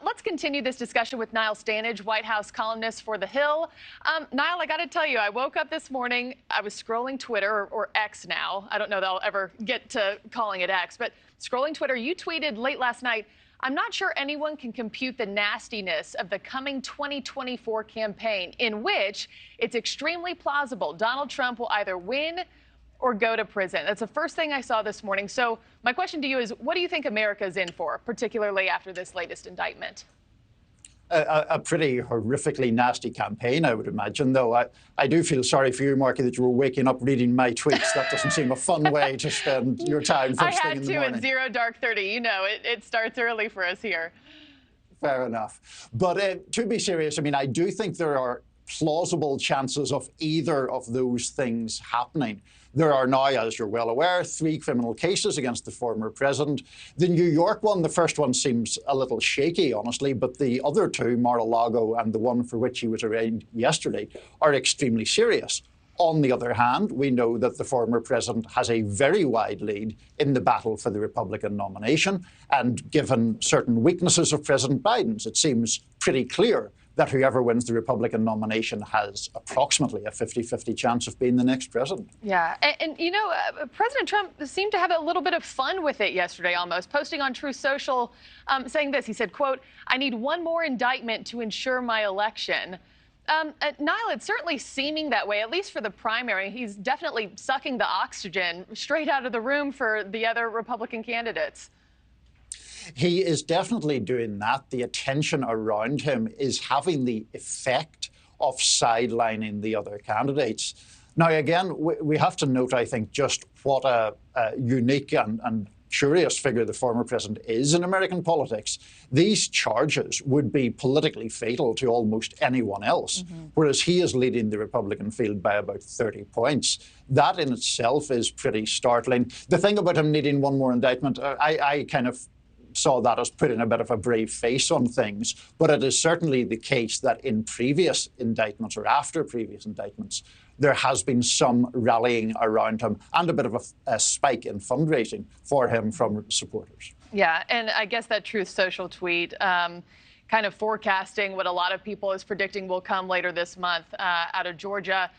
Let's continue this discussion with Niall Stanage, White House columnist for The Hill. Niall, I got to tell you, I woke up this morning, I was scrolling Twitter, or X now. I don't know that I'll ever get to calling it X, but scrolling Twitter, you tweeted late last night, "I'm not sure anyone can compute the nastiness of the coming 2024 campaign, in which it's extremely plausible Donald Trump will either win or go to prison." That's the first thing I saw this morning. So my question to you is, what do you think America's in for, particularly after this latest indictment? A pretty horrifically nasty campaign, I would imagine, though. I do feel sorry for you, Marky, that you were waking up reading my tweets. That doesn't seem a fun way to spend your time first thing in the morning. I had to at 0 dark 30. You know, it starts early for us here. Fair enough. But to be serious, I mean, I do think there are plausible chances of either of those things happening. There are now, as you're well aware, 3 criminal cases against the former president. The New York one, the first one seems a little shaky, honestly, but the other 2, Mar-a-Lago and the one for which he was arraigned yesterday, are extremely serious. On the other hand, we know that the former president has a very wide lead in the battle for the Republican nomination. And given certain weaknesses of President Biden's, it seems pretty clear that whoever wins the Republican nomination has approximately a 50-50 chance of being the next president. Yeah. And you know, President Trump seemed to have a little bit of fun with it yesterday, almost, posting on Truth Social, saying this. He said, quote, "I need one more indictment to ensure my election." Niall, it's certainly seeming that way, at least for the primary. He's definitely sucking the oxygen straight out of the room for the other Republican candidates. He is definitely doing that. The attention around him is having the effect of sidelining the other candidates. Now, again, we have to note, I think, just what a unique and curious figure the former president is in American politics. These charges would be politically fatal to almost anyone else, whereas he is leading the Republican field by about 30 points. That in itself is pretty startling. The thing about him needing one more indictment, I kind of saw that as putting a bit of a brave face on things. But it is certainly the case that in previous indictments or after previous indictments, there has been some rallying around him and a bit of a spike in fundraising for him from supporters. Yeah, and I guess that Truth Social tweet kind of forecasting what a lot of people is predicting will come later this month out of Georgia.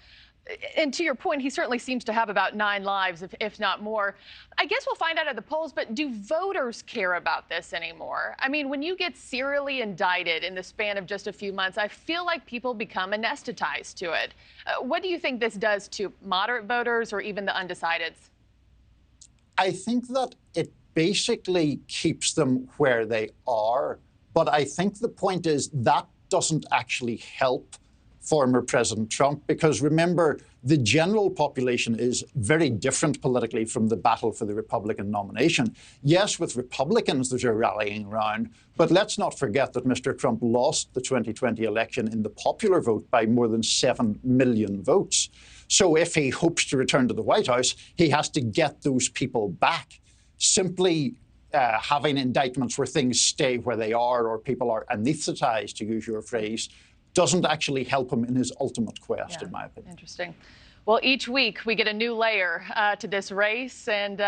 And to your point, he certainly seems to have about 9 lives, if not more. I guess we'll find out at the polls, but do voters care about this anymore? I mean, when you get serially indicted in the span of just a few months, I feel like people become anesthetized to it. What do you think this does to moderate voters or even the undecideds? I think that it basically keeps them where they are. But I think the point is that doesn't actually help former President Trump, because remember, the general population is very different politically from the battle for the Republican nomination. Yes, with Republicans, there's a rallying round, but let's not forget that Mr. Trump lost the 2020 election in the popular vote by more than 7 million votes. So if he hopes to return to the White House, he has to get those people back. Simply having indictments where things stay where they are or people are anesthetized, to use your phrase, doesn't actually help him in his ultimate quest, in my opinion. Interesting. Well, each week we get a new layer to this race, and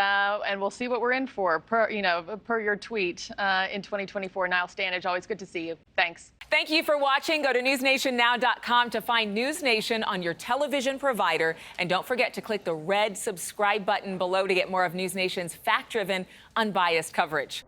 we'll see what we're in for, per your tweet in 2024. Niall Stanage, always good to see you. Thanks. Thank you for watching. Go to newsnationnow.com to find News Nation on your television provider. And don't forget to click the red subscribe button below to get more of News Nation's fact-driven, unbiased coverage.